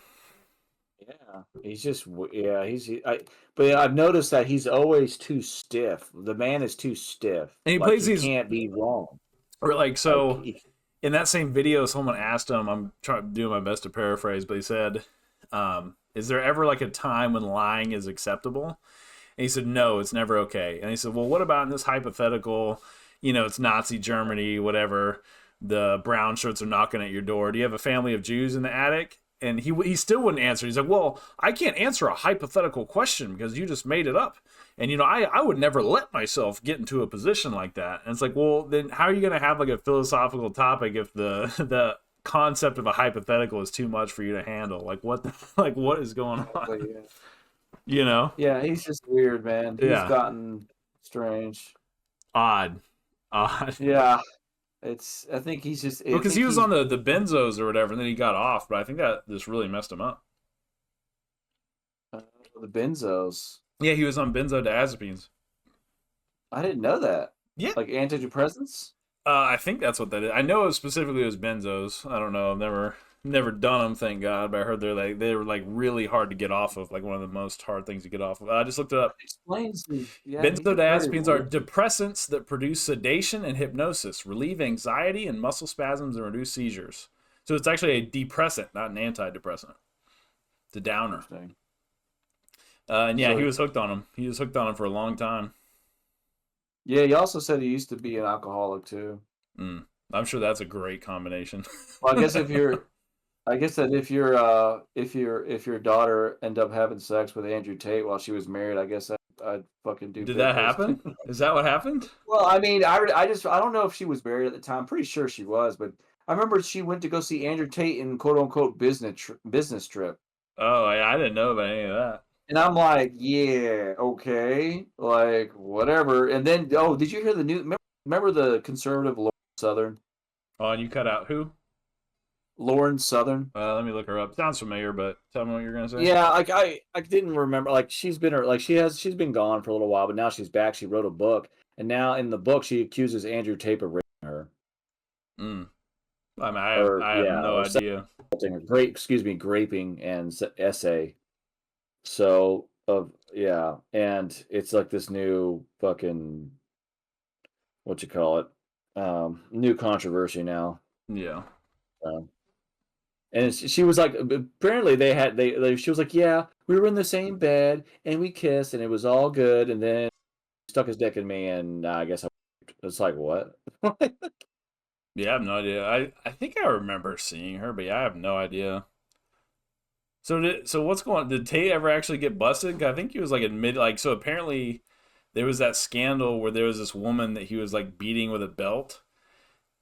Yeah, he's just but I've noticed that he's always too stiff. The man is too stiff. And he plays these can't be wrong. Or like so. In that same video, someone asked him, I'm doing my best to paraphrase, but he said, is there ever like a time when lying is acceptable? And he said, no, it's never okay. And he said, well, what about in this hypothetical, it's Nazi Germany, whatever, the brown shirts are knocking at your door. Do you have a family of Jews in the attic? And he still wouldn't answer. He's like, well, I can't answer a hypothetical question because you just made it up. And, I would never let myself get into a position like that. And it's like, well, then how are you going to have like a philosophical topic if the concept of a hypothetical is too much for you to handle? Like, what is going on? Yeah. Yeah, he's just weird, man. He's gotten strange. Odd. Yeah. I think he's just... Because he was on the benzos or whatever, and then he got off, but I think that just really messed him up. The benzos? Yeah, he was on benzodiazepines. I didn't know that. Yeah. Like antidepressants? I think that's what that is. I know specifically it was benzos. I don't know. I've never done them, thank God. But I heard they were like really hard to get off of, like one of the most hard things to get off of. I just looked it up. Explains. Yeah, benzodiazepines are depressants that produce sedation and hypnosis, relieve anxiety and muscle spasms, and reduce seizures. So it's actually a depressant, not an antidepressant. It's a downer. And yeah, he was hooked on them. He was hooked on them for a long time. Yeah, he also said he used to be an alcoholic too. I'm sure that's a great combination. Well, I guess if your daughter ended up having sex with Andrew Tate while she was married, I guess I'd fucking do. Did that happen? Is that what happened? Well, I mean, I don't know if she was married at the time. Pretty sure she was, but I remember she went to go see Andrew Tate in quote unquote business trip. Oh, I didn't know about any of that. And I'm like, yeah, okay, like whatever. And then, did you hear the new? Remember the conservative Lauren Southern? Oh, and you cut out who? Lauren Southern. Let me look her up. Sounds familiar, but tell me what you're gonna say. Yeah, like I didn't remember. Like she's been been gone for a little while, but now she's back. She wrote a book, and now in the book she accuses Andrew Tate of raping her. I mean, I have no idea. Graping and essay. So and it's like this new fucking new controversy now. Yeah. And she was like, apparently she was like, yeah, we were in the same bed and we kissed and it was all good, and then he stuck his dick in me and I guess it's like, what? Yeah, I have no idea. I think I remember seeing her, but yeah, I have no idea. So what's going on? Did Tate ever actually get busted? I think he was like so apparently there was that scandal where there was this woman that he was like beating with a belt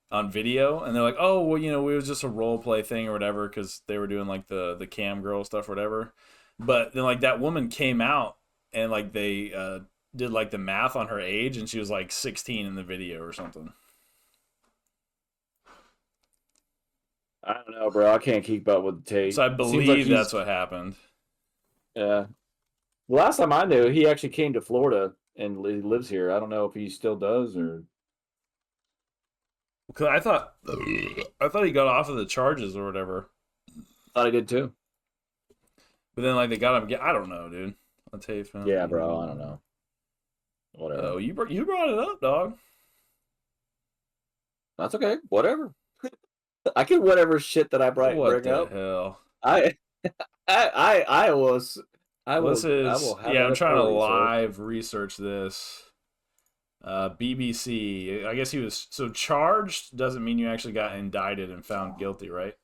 on video, and they're like, oh, well, it was just a role play thing or whatever, because they were doing like the cam girl stuff or whatever. But then like that woman came out and like they did like the math on her age, and she was like 16 in the video or something. I don't know, bro. I can't keep up with Tate. So I believe that's what happened. Yeah. The last time I knew, he actually came to Florida and he lives here. I don't know if he still does or. Cause I thought he got off of the charges or whatever. Thought he did too. But then like they got him. I don't know, dude. I'll tell you. Yeah, bro. I don't know. Whatever. Oh, you brought it up, dog. That's okay. Whatever. I can whatever shit that I bring up. What the hell? I will. I'm trying to live research this. BBC. I guess he was charged. Doesn't mean you actually got indicted and found guilty, right?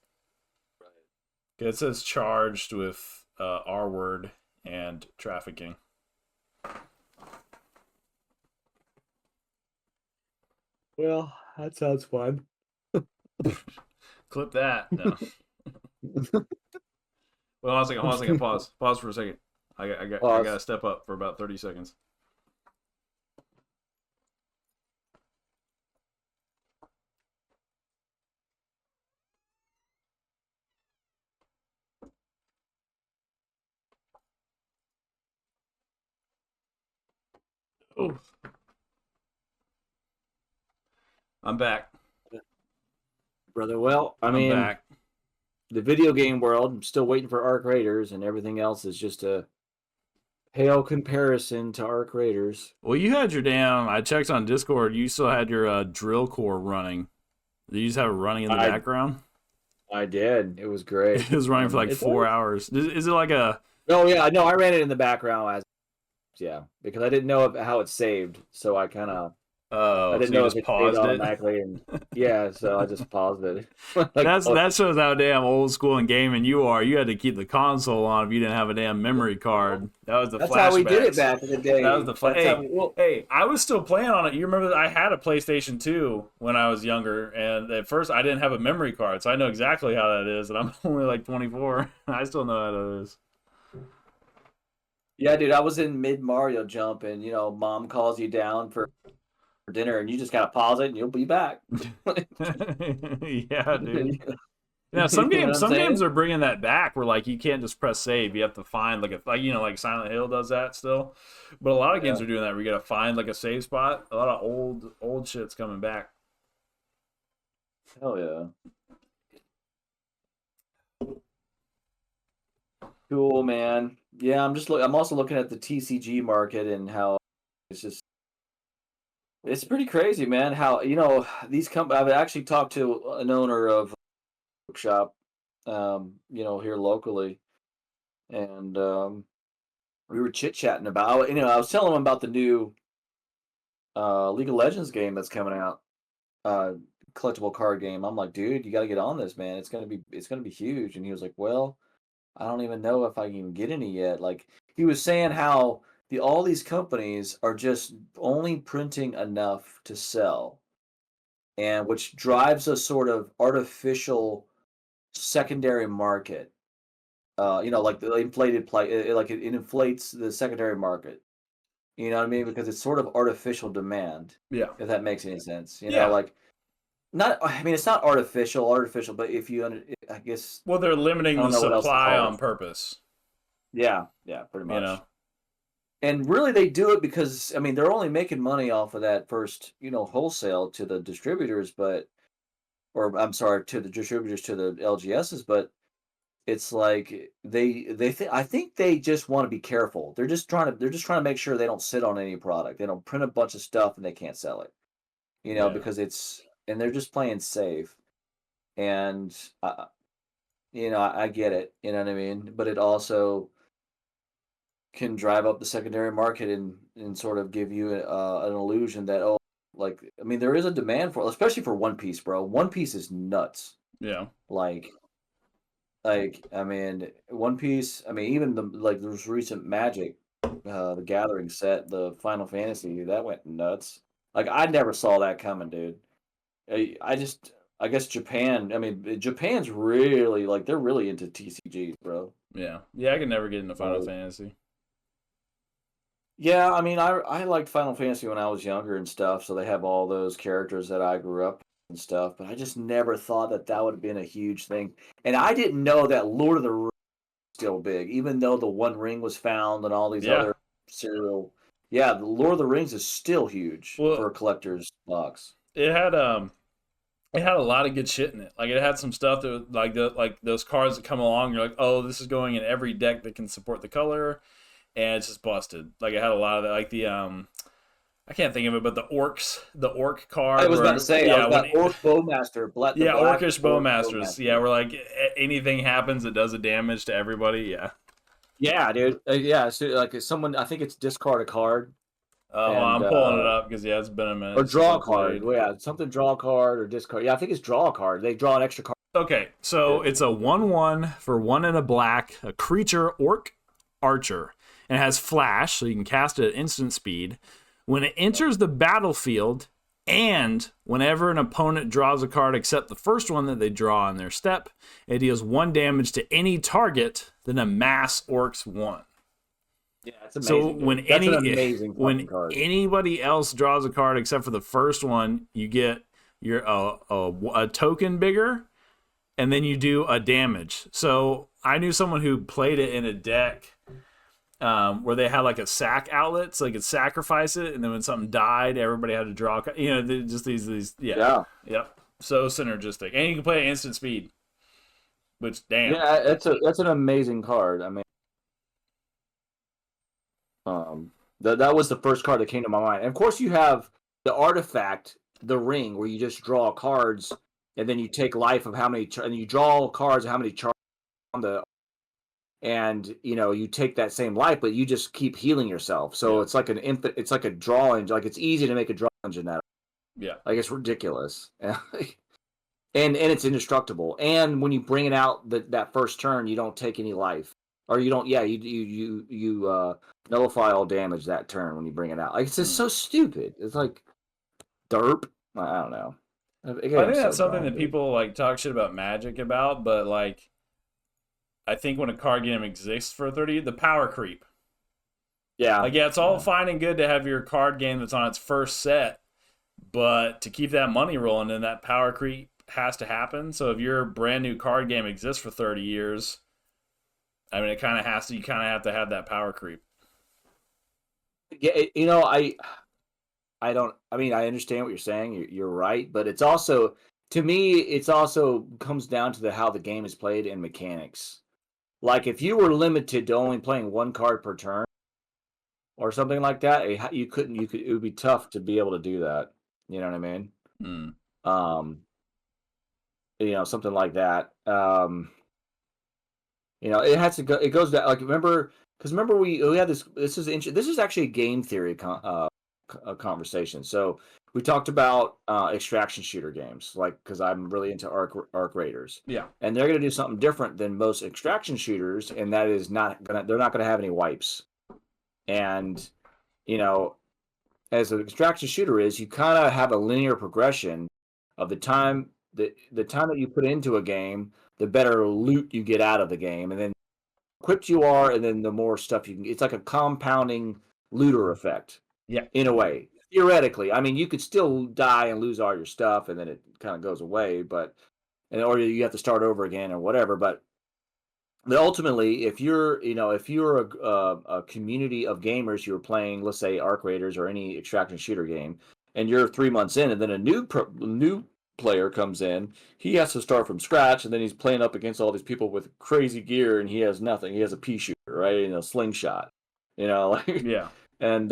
Right. It says charged with R word and trafficking. Well, that sounds fun. Clip that. No. Well, hold on a second. Pause for a second. I gotta step up for about 30 seconds. Oh. I'm back. Brother, well, I'm back. The video game world, I'm still waiting for Arc Raiders, and everything else is just a pale comparison to Arc Raiders. Well, you had your I checked on Discord, you still had your drill core running. Did you just have it running in the background? I did. It was great. It was running for like 4 hours. Is it like a... Oh, yeah. No, I ran it in the background as because I didn't know how it saved, so I kind of. I didn't so you know just if it paused saved it automatically, and so I just paused it. that shows how damn old school and gaming you are. You had to keep the console on if you didn't have a damn memory card. That was the That's flashbacks. how we did it back in the day. That was the hey, I was still playing on it. You remember that I had a PlayStation 2 when I was younger, and at first I didn't have a memory card, so I know exactly how that is, and I'm only like 24. I still know how that is. Yeah, dude, I was in mid Mario jump, and mom calls you down for dinner, and you just gotta pause it, and you'll be back. Yeah, dude. Now some games are bringing that back, where like you can't just press save. You have to find like Silent Hill does that still, but a lot of games are doing that. Where you gotta find like a save spot. A lot of old shit's coming back. Hell yeah. Cool, man. Yeah, I'm also looking at the TCG market and how it's pretty crazy, man. How these I've actually talked to an owner of a bookshop, here locally, and we were chit chatting about. I was telling him about the new League of Legends game that's coming out, collectible card game. I'm like, dude, you got to get on this, man. It's gonna be huge. And he was like, well, I don't even know if I can even get any yet. Like he was saying how all these companies are just only printing enough to sell, and which drives a sort of artificial secondary market. Like the inflated play, like it inflates the secondary market. You know what I mean? Because it's sort of artificial demand. Yeah. If that makes any sense. Yeah. It's not artificial, but I guess. Well, they're limiting the supply on purpose. Yeah, pretty much. And really, they do it because they're only making money off of that first, wholesale to the distributors, to the distributors to the LGSs, but it's like I think they just want to be careful. They're just trying to make sure they don't sit on any product. They don't print a bunch of stuff and they can't sell it. Because and they're just playing safe. And I get it, you know what I mean? But it also can drive up the secondary market and sort of give you an illusion that there is a demand for it, especially for One Piece, bro. One Piece is nuts. Yeah. One Piece. Even there's recent Magic, the Gathering set, the Final Fantasy that went nuts. I never saw that coming, dude. I guess Japan. Japan's really they're really into TCGs, bro. Yeah, I could never get into Final Fantasy. Yeah, I liked Final Fantasy when I was younger and stuff, so they have all those characters that I grew up and stuff, but I just never thought that would have been a huge thing. And I didn't know that Lord of the Rings was still big, even though the One Ring was found and all these other serial. Yeah, the Lord of the Rings is still huge for a collector's box. It had a lot of good shit in it. Like it had some stuff that like those cards that come along. You're like, oh, this is going in every deck that can support the color. And it's just busted. Like it had a lot of that, like the I can't think of it, but the orc card. I was about to say, Orc Bowmaster. Orcish Bowmasters. Yeah, where like anything happens, it does a damage to everybody. Yeah. Yeah, dude. So someone, I think it's discard a card. I'm pulling it up because it's been a minute. Or draw a card. Something draw a card or discard. Yeah, I think it's draw a card. They draw an extra card. Okay, so it's a 1/1 for 1 and a black, a creature orc archer. And it has flash, so you can cast it at instant speed. When it enters the battlefield, and whenever an opponent draws a card except the first one that they draw on their step, it deals 1 damage to any target, then amass orcs 1. Yeah, it's amazing. So when anybody else draws a card except for the first one, you get your a token bigger, and then you do a damage. So I knew someone who played it in a deck where they had like a sack outlet, so they could sacrifice it, and then when something died, everybody had to draw. Just these. Yeah. Yep. So synergistic, and you can play at instant speed. Which damn. Yeah, that's an amazing card. That was the first card that came to my mind. And of course, you have the artifact, the ring, where you just draw cards, and then you take life of how many, and you draw cards of how many charges on the and you take that same life, but you just keep healing yourself. So it's like it's like a drawing. Like it's easy to make a draw engine that. Yeah. Like it's ridiculous. And it's indestructible. And when you bring it out that first turn, you don't take any life, or you don't. Yeah, you nullify all damage that turn when you bring it out. Like it's just so stupid. It's like derp. I don't know. I think that's something that people like talk shit about Magic about, but like, I think when a card game exists for 30, the power creep. Yeah. Like, yeah, it's all fine and good to have your card game that's on its first set, but to keep that money rolling, then that power creep has to happen. So if your brand new card game exists for 30 years, I mean, it kind of has to. You kind of have to have that power creep. Yeah, I don't. I mean, I understand what you're saying. You're right, but it's also, to me, it's also comes down to how the game is played and mechanics. Like if you were limited to only playing one card per turn, or something like that, it would be tough to be able to do that. You know what I mean? Something like that. It has to go. It goes back. Like remember we had this. This is actually a game theory conversation. So we talked about extraction shooter games, like because I'm really into arc raiders. Yeah, and they're going to do something different than most extraction shooters, and that is they're not going to have any wipes. And as an extraction shooter you kind of have a linear progression of the time that you put into a game, the better loot you get out of the game, and then equipped you are, and then the more stuff you can. It's like a compounding looter effect. Yeah, in a way. Theoretically, I mean, you could still die and lose all your stuff, and then it kind of goes away, or you have to start over again or whatever. But ultimately, if you're a community of gamers, you're playing, let's say, Arc Raiders or any extraction shooter game, and you're 3 months in, and then a new player comes in, he has to start from scratch, and then he's playing up against all these people with crazy gear, and he has nothing. He has a pea shooter, right, and a slingshot, yeah. And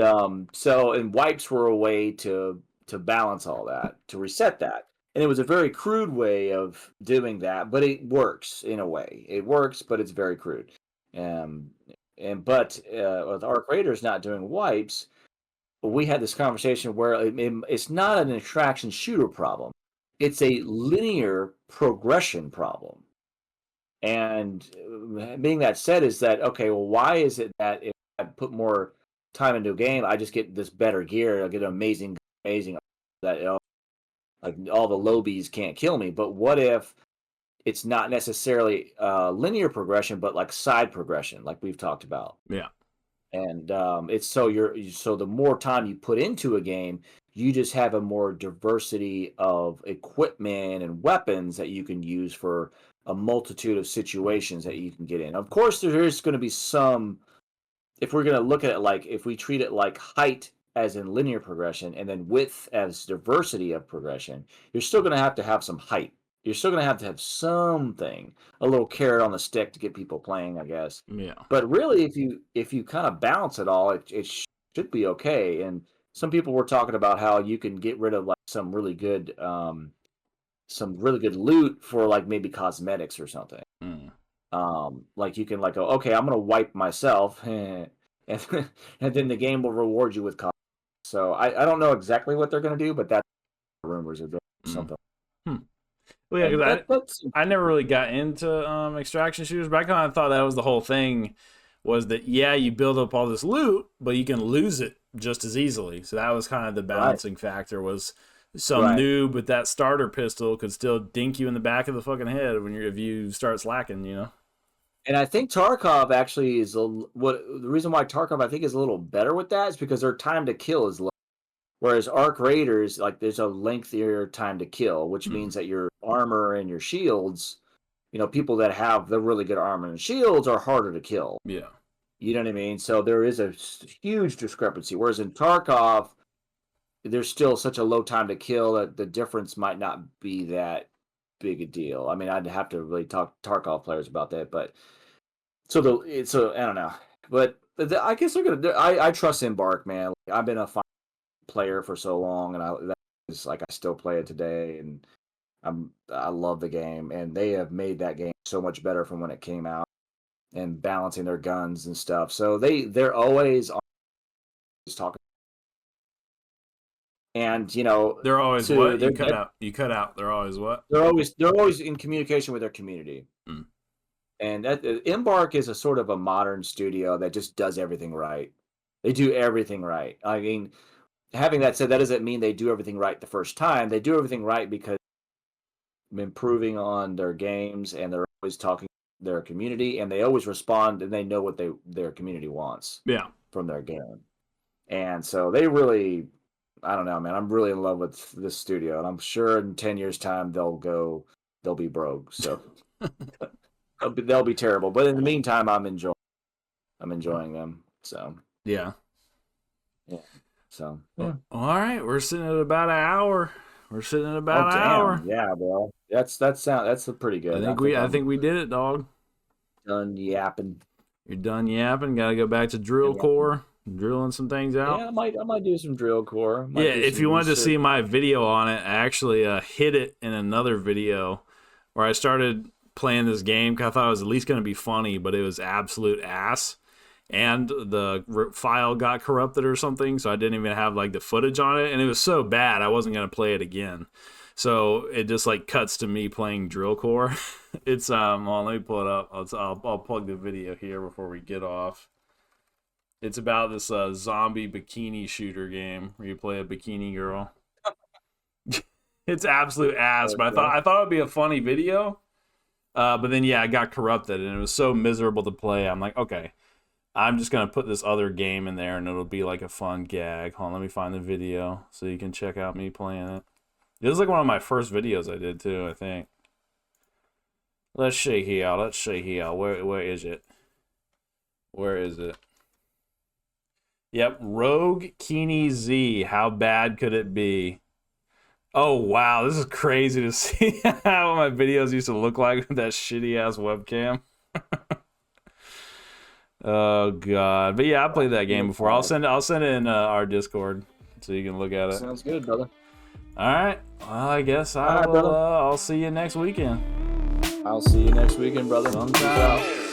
wipes were a way to balance all that, to reset that. And it was a very crude way of doing that, but it works in a way. It works, but it's very crude. But with Arc Raiders not doing wipes, we had this conversation where it's not an extraction shooter problem. It's a linear progression problem. And being that said, is that, okay, well, why is it that if I put more time into a game, I just get this better gear, I get an amazing that like all the lobies can't kill me? But what if it's not necessarily linear progression, but like side progression, like we've talked about? Yeah. And it's so the more time you put into a game, you just have a more diversity of equipment and weapons that you can use for a multitude of situations that you can get in. Of course, there is going to be some, if we're going to look at it like, if we treat it like height as in linear progression and then width as diversity of progression, you're still going to have some height. You're still going to have something, a little carrot on the stick to get people playing, I guess. Yeah. But really, if you kind of balance it all, it should be okay. And some people were talking about how you can get rid of like some really good loot for like maybe cosmetics or something. Like you can like go, okay, I'm gonna wipe myself, and then the game will reward you with cosmetics. So I don't know exactly what they're gonna do, but that's rumors of something. Well, yeah, because I never really got into extraction shooters, but I kind of thought that was the whole thing, was that, yeah, you build up all this loot, but you can lose it just as easily. So that was kind of the balancing factor, was some noob with that starter pistol could still dink you in the back of the fucking head if you start slacking, And I think Tarkov actually is the reason why Tarkov I think is a little better with that is because their time to kill is low. Whereas Arc Raiders, like there's a lengthier time to kill, which means that your armor and your shields, people that have the really good armor and shields are harder to kill. Yeah. You know what I mean? So there is a huge discrepancy. Whereas in Tarkov, there's still such a low time to kill that the difference might not be that big a deal. I mean, I'd have to really talk to Tarkov players about that, but so I don't know. But I guess they're gonna. I trust Embark, man. Like, I've been a player for so long, and I still play it today, and I love the game, and they have made that game so much better from when it came out. and balancing their guns and stuff. So they're always talking. And they're always what? You cut out. They're always what? They're always in communication with their community. Mm. And Embark is a sort of a modern studio that just does everything right. They do everything right. I mean, having that said, that doesn't mean they do everything right the first time. They do everything right because improving on their games, and they're always talking to their community, and they always respond, and they know what their community wants from their game. And so they really, I don't know, man, I'm really in love with this studio, and I'm sure in 10 years time they'll be broke. So they'll be terrible. But in the meantime, I'm enjoying them. So yeah. So all right, we're sitting at about an hour. We're sitting at about an hour. Yeah, bro. That's pretty good. I think we did it, dog. Done yapping. You're done yapping. Got to go back to drill core, drilling some things out. Yeah, I might do some drill core. If you wanted to see my video on it, I actually hit it in another video where I started playing this game because I thought it was at least going to be funny, but it was absolute ass. And the file got corrupted or something, so I didn't even have like the footage on it, and it was so bad I wasn't gonna play it again. So it just like cuts to me playing drill core. It's let me pull it up. I'll plug the video here before we get off. It's about this zombie bikini shooter game where you play a bikini girl. It's absolute ass, but I thought it'd be a funny video. But then it got corrupted, and it was so miserable to play. I'm like, okay, I'm just going to put this other game in there, and it'll be like a fun gag. Hold on, let me find the video so you can check out me playing it. This is like one of my first videos I did, too, I think. Let's see here. Where is it? Where is it? Yep, Rogue Keeney Z. How bad could it be? Oh, wow, this is crazy to see how my videos used to look like with that shitty-ass webcam. Oh God! But yeah, I played that game before. I'll send it in our Discord so you can look at it. Sounds good, brother. All right. Well, I guess I'll see you next weekend. I'll see you next weekend, brother. Thumbs out.